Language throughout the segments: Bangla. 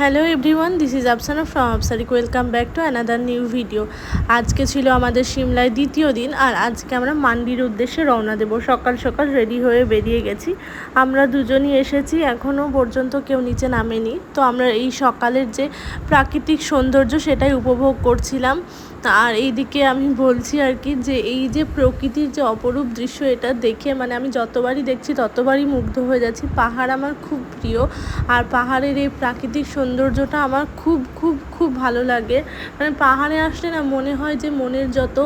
Hello everyone, this is Afsana from আফসারিক। Welcome back to another new video. আজকে ছিল আমাদের সিমলায় দ্বিতীয় দিন, আর আজকে আমরা মান্ডির উদ্দেশ্যে রওনা দেব। সকাল সকাল রেডি হয়ে বেরিয়ে গেছি। আমরা দুজনই এসেছি, এখনও পর্যন্ত কেউ নিচে নামেনি। তো আমরা এই সকালের যে প্রাকৃতিক সৌন্দর্য সেটাই উপভোগ করছিলাম। আর এইদিকে আমি বলছি আর কি, যে এই যে প্রকৃতির যে অপরূপ দৃশ্য, এটা দেখে মানে আমি যতবারই দেখছি ততবারই মুগ্ধ হয়ে যাচ্ছি। পাহাড় আমার খুব প্রিয়, আর পাহাড়ের এই প্রাকৃতিক সৌন্দর্যটা আমার খুব খুব খুব ভালো লাগে। মানে পাহাড়ে আসলে না মনে হয় যে মনের যত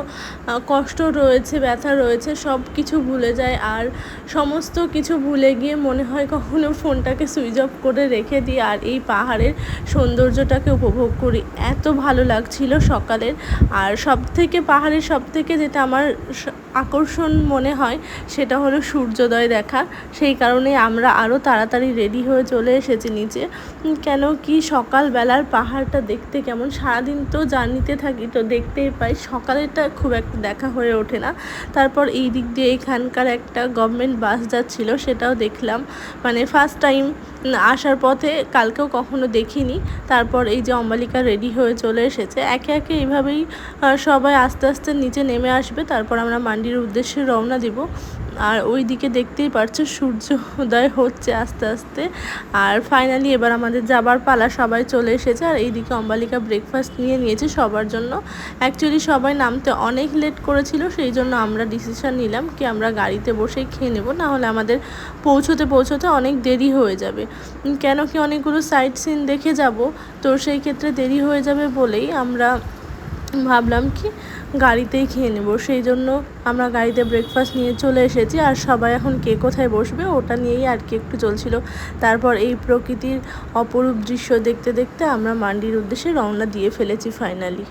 কষ্ট রয়েছে, ব্যথা রয়েছে, সব কিছু ভুলে যায়। আর সমস্ত কিছু ভুলে গিয়ে মনে হয় কখনো ফোনটাকে সুইচ অফ করে রেখে দিই আর এই পাহাড়ের সৌন্দর্যটাকে উপভোগ করি। এত ভালো লাগছিল সকালের। আর সবথেকে পাহাড়ের সবথেকে যেটা আমার আকর্ষণ মনে হয় সেটা হলো সূর্যোদয় দেখা। সেই কারণে আমরা আরও তাড়াতাড়ি রেডি হয়ে চলে এসেছি নিচে। কেন কি সকালবেলার পাহাড়টা দেখতে কেমন, সারাদিন তো জার্নিতে থাকি, তো দেখতেই পাই, সকালেরটা খুব একটা দেখা হয়ে ওঠে না। তারপর এই দিক দিয়ে এখানকার একটা গভর্নমেন্ট বাস যাচ্ছিল, সেটাও দেখলাম। মানে ফার্স্ট টাইম আসার পথে, কালকেও কখনো দেখিনি। তারপর এই যে অম্বালিকা রেডি হয়ে চলে এসেছে। একে একে এইভাবেই সবাই আস্তে আস্তে নিচে নেমে আসবে। তারপর আমরা মান্ডির উদ্দেশ্যে রওনা দিব। আর ওই দিকে দেখতেই পাচ্ছ সূর্য উদয় হচ্ছে আস্তে আস্তে। আর ফাইনালি এবার আমাদের যাবার পালা, সবাই চলে এসেছে। আর এইদিকে অম্বালিকা ব্রেকফাস্ট নিয়ে নিয়েছে সবার জন্য। অ্যাকচুয়ালি সবাই নামতে অনেক লেট করেছিল, সেই জন্য আমরা ডিসিশন নিলাম কি আমরা গাড়িতে বসেই খেয়ে নেব, নাহলে আমাদের পৌঁছতে অনেক দেরি হয়ে যাবে। কেন কি অনেকগুলো সাইট সিন দেখে যাব, তো সেই ক্ষেত্রে দেরি হয়ে যাবে বলেই আমরা ভাবলাম কি গাড়িতেই খেয়ে নেব। সেই জন্য আমরা গাড়িতে ব্রেকফাস্ট নিয়ে চলে এসেছি। আর সবাই এখন কে কোথায় বসবে ওটা নিয়েই আর কি একটু চলছিল। তারপর এই প্রকৃতির অপরূপ দৃশ্য দেখতে দেখতে আমরা মান্ডির উদ্দেশ্যে রওনা দিয়ে ফেলেছি ফাইনালি।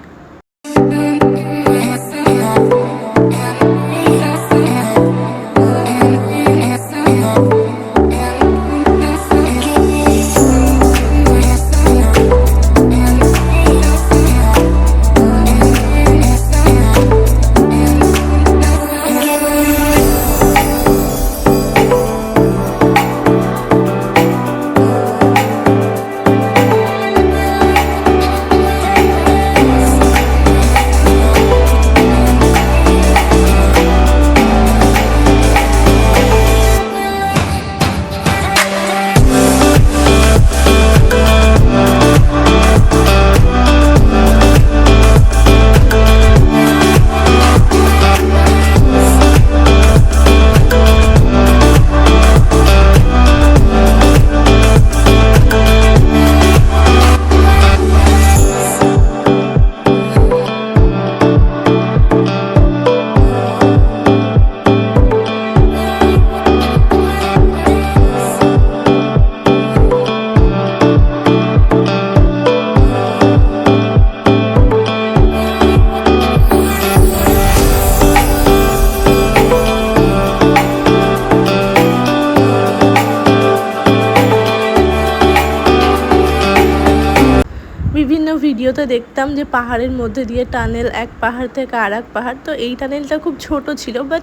বিভিন্ন ভিডিওতে দেখতাম যে পাহাড়ের মধ্যে দিয়ে টানেল, এক পাহাড় থেকে আর এক পাহাড়। তো এই টানেলটা খুব ছোট ছিল, বাট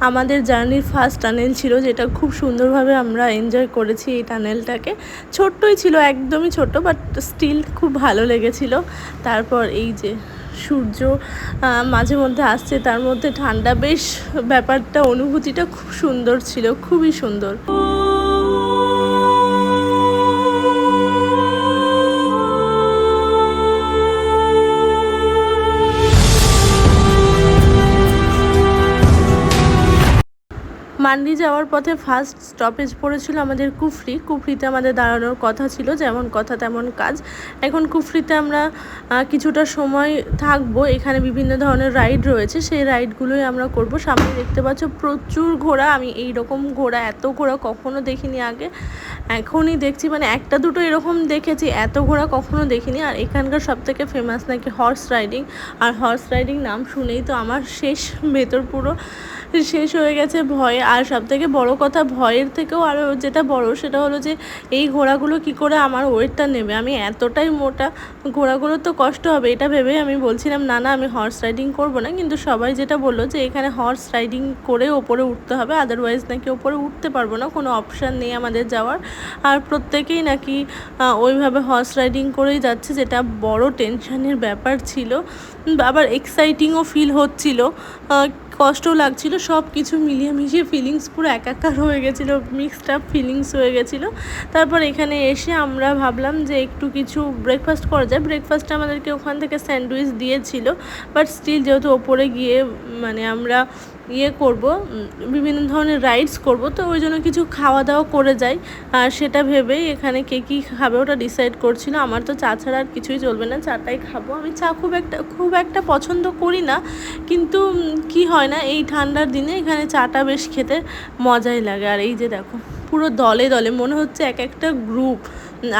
আমাদের জার্নির ফার্স্ট টানেল ছিল, যেটা খুব সুন্দরভাবে আমরা এনজয় করেছি। এই টানেলটাকে ছোট্টই ছিল, একদমই ছোট, বাট স্টিল খুব ভালো লেগেছিল। তারপর এই যে সূর্য মাঝে মধ্যে আসছে, তার মধ্যে ঠান্ডা, বেশ ব্যাপারটা, অনুভূতিটা খুব সুন্দর ছিল, খুবই সুন্দর। মান্ডি যাওয়ার পথে ফার্স্ট স্টপেজ পড়েছিল আমাদের কুফরি। কুফরিতে আমাদের দাঁড়ানোর কথা ছিল, যেমন কথা তেমন কাজ। এখন কুফরিতে আমরা কিছুটা সময় থাকবো। এখানে বিভিন্ন ধরনের রাইড রয়েছে, সেই রাইডগুলোই আমরা করব। সামনে দেখতে পাচ্ছ প্রচুর ঘোড়া। আমি এই রকম ঘোড়া, এত ঘোড়া কখনো দেখিনি আগে, এখনই দেখছি। মানে একটা দুটো এরকম দেখেছি, এত ঘোড়া কখনো দেখিনি। আর এখানকার সবথেকে ফেমাস নাকি হর্স রাইডিং। আর হর্স রাইডিং নাম শুনেই তো আমার শেষ ভেতর পুরো শেষ হয়ে গেছে ভয়ে। আর সবথেকে বড় কথা, ভয়ের থেকেও আরও যেটা বড় সেটা হলো যে এই ঘোড়াগুলো কি করে আমার ওয়েটটা নেবে, আমি এতটাই মোটা, ঘোড়াগুলোর তো কষ্ট হবে এটা ভেবেই আমি বলছিলাম না না আমি হর্স রাইডিং করব না। কিন্তু সবাই যেটা বললো যে এখানে হর্স রাইডিং করে ওপরে উঠতে হবে, আদারওয়াইজ নাকি ওপরে উঠতে পারবো না, কোনো অপশান নেই আমাদের যাওয়ার। আর প্রত্যেকেই নাকি ওইভাবে হর্স রাইডিং করেই যাচ্ছে, যেটা বড় টেনশনের ব্যাপার ছিল। আবার এক্সাইটিংও ফিল হচ্ছিল, কষ্টও লাগছিল, সব কিছু মিলিয়ে মিশিয়ে ফিলিংস পুরো একাকার হয়ে গেছিলো, মিক্সড আপ ফিলিংস হয়ে গেছিলো। তারপর এখানে এসে আমরা ভাবলাম যে একটু কিছু ব্রেকফাস্ট করা যায়। ব্রেকফাস্টে আমাদেরকে ওখান থেকে স্যান্ডউইচ দিয়েছিল, বাট স্টিল যেহেতু ওপরে গিয়ে মানে আমরা করব, বিভিন্ন ধরনের রাইডস করব, তো ওই জন্য কিছু খাওয়া দাওয়া করে যাই। আর সেটা ভেবেই এখানে কে কী খাবে ওটা ডিসাইড করছিল। আমার তো চা ছাড়া আর কিছুই চলবে না, চাটাই খাবো। আমি চা খুব একটা পছন্দ করি না, কিন্তু কি হয় না এই ঠান্ডার দিনে এখানে চাটা বেশ খেতে মজাই লাগে। আর এই যে দেখো পুরো দলে দলে মনে হচ্ছে এক একটা গ্রুপ,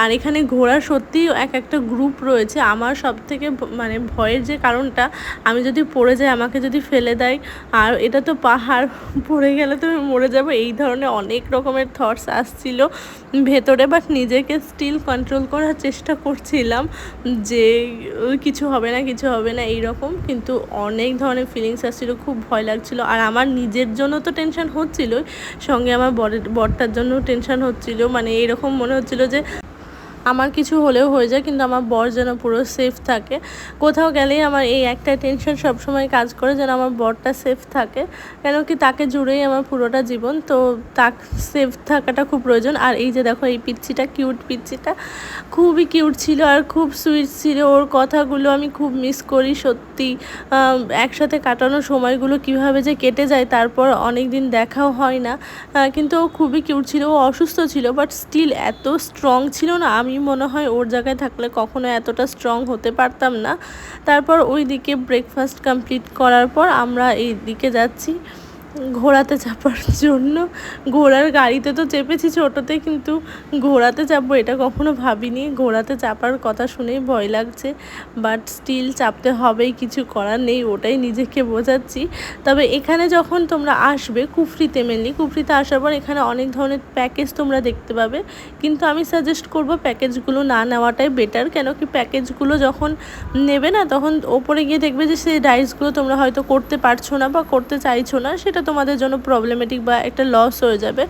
আর এখানে ঘোড়া সত্যিই এক একটা গ্রুপ রয়েছে। আমার সব থেকে মানে ভয়ের যে কারণটা, আমি যদি পড়ে যাই, আমাকে যদি ফেলে দেয়, আর এটা তো পাহাড়, পড়ে গেলে তো আমি মরে যাবো, এই ধরনের অনেক রকমের থটস আসছিল ভেতরে। বাট নিজেকে স্টিল কন্ট্রোল করার চেষ্টা করছিলাম যে কিছু হবে না কিছু হবে না এইরকম, কিন্তু অনেক ধরনের ফিলিংস আসছিলো, খুব ভয় লাগছিলো। আর আমার নিজের জন্য তো টেনশন হচ্ছিলোই, সঙ্গে আমার বরটার জন্য টেনশন হচ্ছিলো। মানে এরকম মনে হচ্ছিলো যে আমার কিছু হলেও হয়ে যায়, কিন্তু আমার বর যেন পুরো সেফ থাকে। কোথাও গেলেই আমার এই একটা টেনশন সবসময় কাজ করে, যেন আমার বরটা সেফ থাকে, কেন কি তাকে জুড়েই আমার পুরোটা জীবন, তো তার সেফ থাকাটা খুব প্রয়োজন। আর এই যে দেখো এই পিচ্ছিটা, কিউট পিচ্ছিটা খুবই কিউট ছিল আর খুব সুইট ছিল, ওর কথাগুলো আমি খুব মিস করি সত্যি। একসাথে কাটানো সময়গুলো কিভাবে যে কেটে যায়, তারপর অনেক দিন দেখাও হয় না, কিন্তু ও খুবই কিউট ছিল। ও অসুস্থ ছিল, বাট স্টিল এত স্ট্রং ছিল না, আমি মনে হয় ওর জায়গায় থাকলে কখনো এতটা স্ট্রং হতে পারতাম না। তারপর ওই দিকে ব্রেকফাস্ট কমপ্লিট করার পর আমরা এই দিকে যাচ্ছি ঘোড়াতে চাপার জন্য। ঘোড়ার গাড়িতে তো চেপেছি ছোটোতে, কিন্তু ঘোড়াতে চাপবো এটা কখনো ভাবিনি। ঘোড়াতে চাপার কথা শুনেই ভয় লাগছে, বাট স্টিল চাপতে হবেই, কিছু করার নেই, ওটাই নিজেকে বোঝাচ্ছি। তবে এখানে যখন তোমরা আসবে কুফরিতে, মেনলি কুফরিতে আসার পর এখানে অনেক ধরনের প্যাকেজ তোমরা দেখতে পাবে, কিন্তু আমি সাজেস্ট করব প্যাকেজগুলো না নেওয়াটাই বেটার। কেন কি প্যাকেজগুলো যখন নেবে না, তখন ওপরে গিয়ে দেখবে যে সেই রাইডসগুলো তোমরা হয়তো করতে পারছো না বা করতে চাইছো না, সেটা তোমাদের জন্য প্রবলেমেটিক বা একটা লস হয়ে যাবে।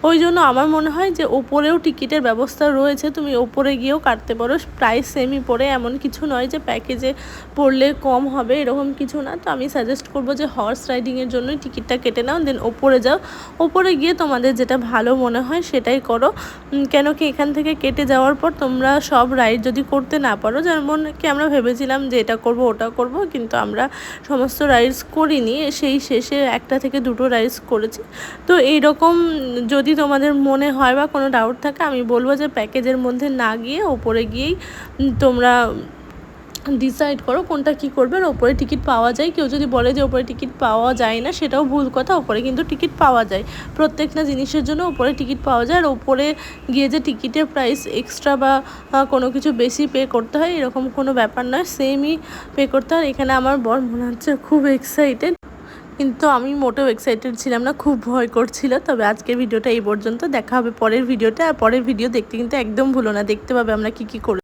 ওই জন্য আমার মনে হয় যে ওপরেও টিকিটের ব্যবস্থা রয়েছে, তুমি ওপরে গিয়েও কাটতে পারো, প্রাইস সেমই পড়ে, এমন কিছু নয় যে প্যাকেজে পড়লে কম হবে, এরকম কিছু না। তো আমি সাজেস্ট করব যে হর্স রাইডিংয়ের জন্যই টিকিটটা কেটে নাও, দেন ওপরে যাও, ওপরে গিয়ে তোমাদের যেটা ভালো মনে হয় সেটাই করো। কেন কি এখান থেকে কেটে যাওয়ার পর তোমরা সব রাইড যদি করতে না পারো, যেমন কি আমরা ভেবেছিলাম যে এটা করব ওটা করব, কিন্তু আমরা সমস্ত রাইডস করিনি, সেই শেষে একটা থেকে দুটো রাইডস করেছি। তো এইরকম যদি তোমাদের মনে হয় বা কোনো ডাউট থাকে, আমি বলবো যে প্যাকেজের মধ্যে না গিয়ে ওপরে গিয়েই তোমরা ডিসাইড করো কোনটা কী করবে। আর ওপরে টিকিট পাওয়া যায়, কেউ যদি বলে যে ওপরে টিকিট পাওয়া যায় না, সেটাও ভুল কথা, ওপরে কিন্তু টিকিট পাওয়া যায়, প্রত্যেকটা জিনিসের জন্য ওপরে টিকিট পাওয়া যায়। আর ওপরে গিয়ে যে টিকিটের প্রাইস এক্সট্রা বা কোনো কিছু বেশি পে করতে হয় এরকম কোনো ব্যাপার নয়, সেমই পে করতে হয়। এখানে আমার বর মনে হচ্ছে খুব এক্সাইটেড, কিন্তু আমি মোটেও এক্সাইটেড ছিলাম না, খুব ভয় করছিল। তবে আজকের ভিডিওটা এই পর্যন্ত, দেখা হবে পরের ভিডিওতে। আর পরের ভিডিও দেখতে কিন্তু একদম ভুলো না, দেখতে পাবে আমরা কী কী করি।